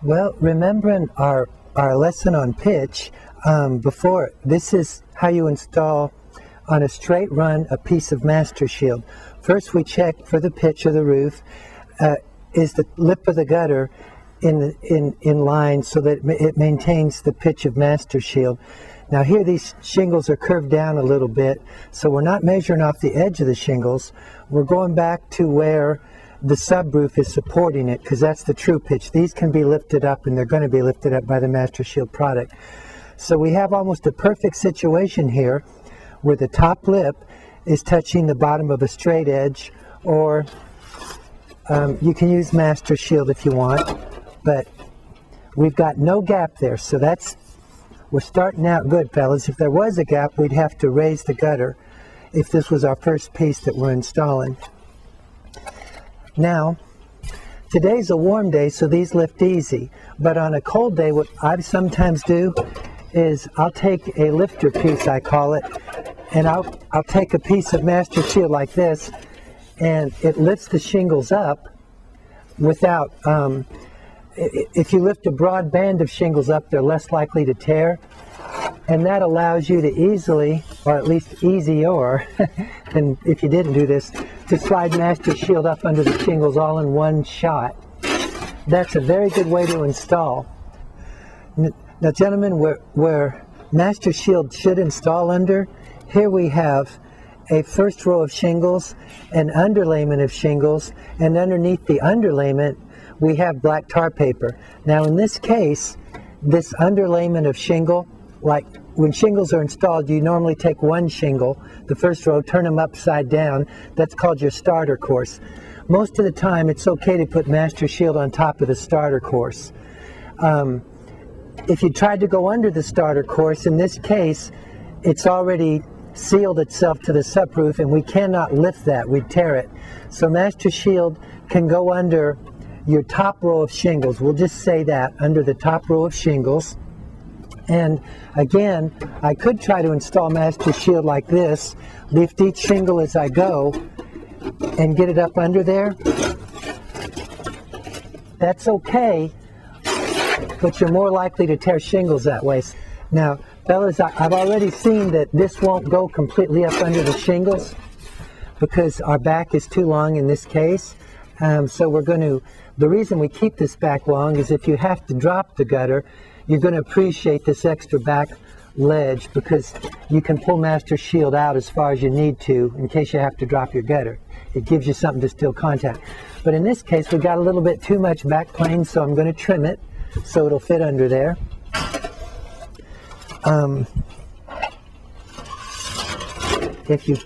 Well, remembering our lesson on pitch, before, this is how you install on a straight run a piece of MasterShield. First we check for the pitch of the roof. Is the lip of the gutter in line so that it maintains the pitch of MasterShield. Now here these shingles are curved down a little bit, so we're not measuring off the edge of the shingles. We're going back to where the subroof is supporting it, because that's the true pitch. These can be lifted up, and they're going to be lifted up by the MasterShield product. So we have almost a perfect situation here where the top lip is touching the bottom of a straight edge, or you can use MasterShield if you want, but we've got no gap there, so we're starting out good, fellas. If there was a gap, we'd have to raise the gutter if this was our first piece that we're installing. Now, today's a warm day, so these lift easy, but on a cold day, what I sometimes do is I'll take a lifter piece, I call it, and I'll take a piece of MasterShield like this, and it lifts the shingles up without, if you lift a broad band of shingles up, they're less likely to tear, and that allows you to easily, or at least easier than if you didn't do this, to slide MasterShield up under the shingles all in one shot. That's a very good way to install. Now, gentlemen, where MasterShield should install under, here we have a first row of shingles, an underlayment of shingles, and underneath the underlayment we have black tar paper. Now in this case, this underlayment of shingle, like when shingles are installed, you normally take one shingle, the first row, turn them upside down. That's called your starter course. Most of the time it's okay to put MasterShield on top of the starter course. If you tried to go under the starter course, in this case, it's already sealed itself to the subroof, and we cannot lift that, we'd tear it. So MasterShield can go under your top row of shingles. We'll just say that, under the top row of shingles. And again, I could try to install MasterShield like this, lift each shingle as I go, and get it up under there. That's okay, but you're more likely to tear shingles that way. Now, fellas, I've already seen that this won't go completely up under the shingles because our back is too long in this case. So we're going to, the reason we keep this back long is if you have to drop the gutter, you're going to appreciate this extra back ledge because you can pull MasterShield out as far as you need to in case you have to drop your gutter. It gives you something to still contact. But in this case, we got a little bit too much back plane, so I'm going to trim it so it'll fit under there. If you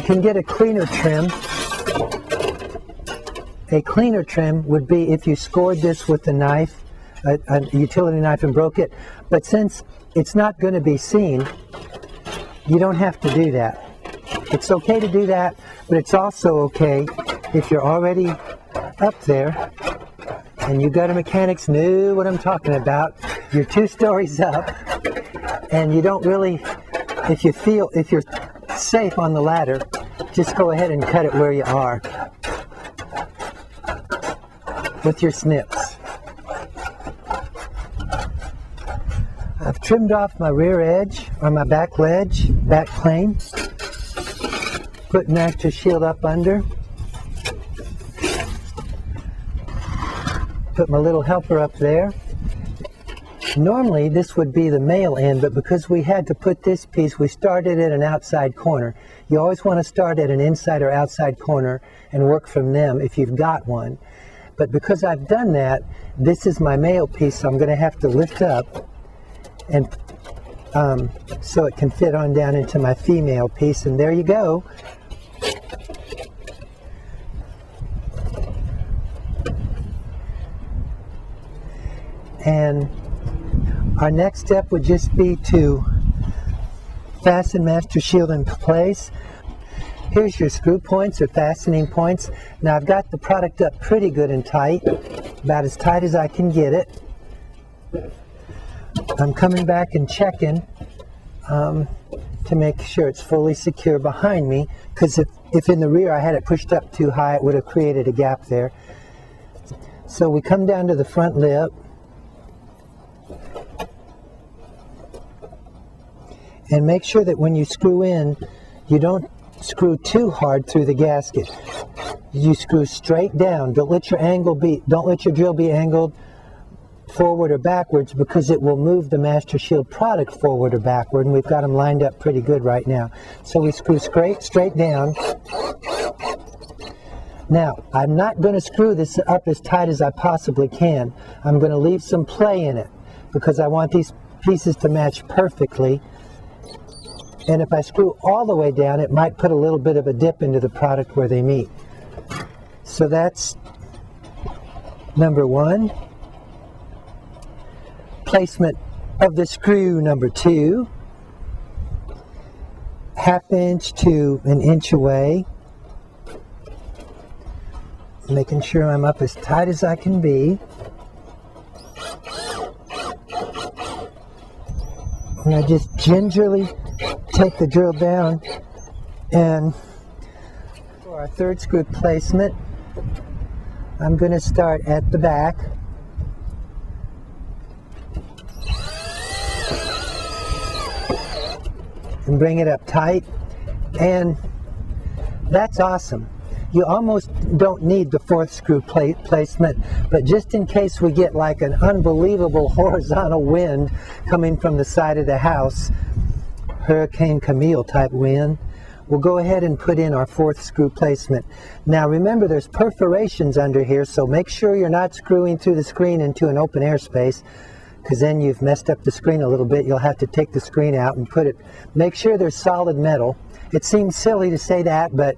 can get a cleaner trim. A cleaner trim would be if you scored this with a knife, a utility knife, and broke it. But since it's not going to be seen, you don't have to do that. It's okay to do that, but it's also okay if you're already up there and you gutter mechanics know what I'm talking about. You're 2 stories up and you don't really, if you're safe on the ladder, just go ahead and cut it where you are with your snips. I've trimmed off my rear edge, or my back ledge, back plane. Put MasterShield up under. Put my little helper up there. Normally this would be the male end, but because we had to put this piece, we started at an outside corner. You always want to start at an inside or outside corner and work from them if you've got one. But because I've done that, this is my male piece, so I'm going to have to lift up and so it can fit on down into my female piece, and there you go. And our next step would just be to fasten MasterShield in place. Here's your screw points or fastening points. Now I've got the product up pretty good and tight, about as tight as I can get it. I'm coming back and checking to make sure it's fully secure behind me, because if in the rear I had it pushed up too high, it would have created a gap there. So we come down to the front lip, and make sure that when you screw in, you don't screw too hard through the gasket. You screw straight down. Don't let your drill be angled forward or backwards, because it will move the MasterShield product forward or backward, and we've got them lined up pretty good right now. So we screw straight down. Now, I'm not going to screw this up as tight as I possibly can. I'm going to leave some play in it because I want these pieces to match perfectly. And if I screw all the way down, it might put a little bit of a dip into the product where they meet. So that's number one. Placement of the screw number two. 1/2 inch to 1 inch away. Making sure I'm up as tight as I can be. And I just gingerly take the drill down, and for our third screw placement, I'm going to start at the back. And bring it up tight, and that's awesome. You almost don't need the 4th screw placement, but just in case we get like an unbelievable horizontal wind coming from the side of the house, Hurricane Camille type wind, we'll go ahead and put in our 4th screw placement. Now remember, there's perforations under here, so make sure you're not screwing through the screen into an open air space, because then you've messed up the screen a little bit. You'll have to take the screen out and put it, make sure there's solid metal. It seems silly to say that, but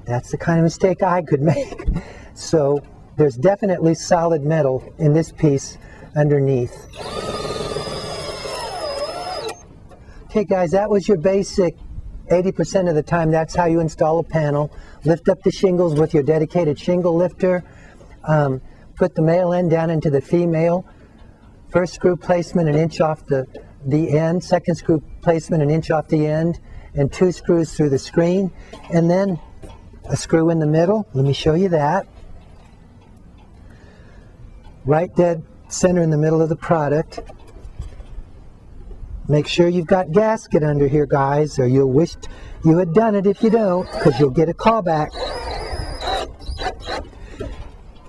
that's the kind of mistake I could make. So there's definitely solid metal in this piece underneath. Okay guys, that was your basic 80% of the time. That's how you install a panel. Lift up the shingles with your dedicated shingle lifter. Put the male end down into the female. 1st screw placement 1 inch off the end. 2nd screw placement 1 inch off the end. And 2 screws through the screen. And then a screw in the middle. Let me show you that. Right dead center in the middle of the product. Make sure you've got gasket under here, guys, or you'll wish you had done it if you don't, because you'll get a callback.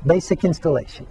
Basic installation.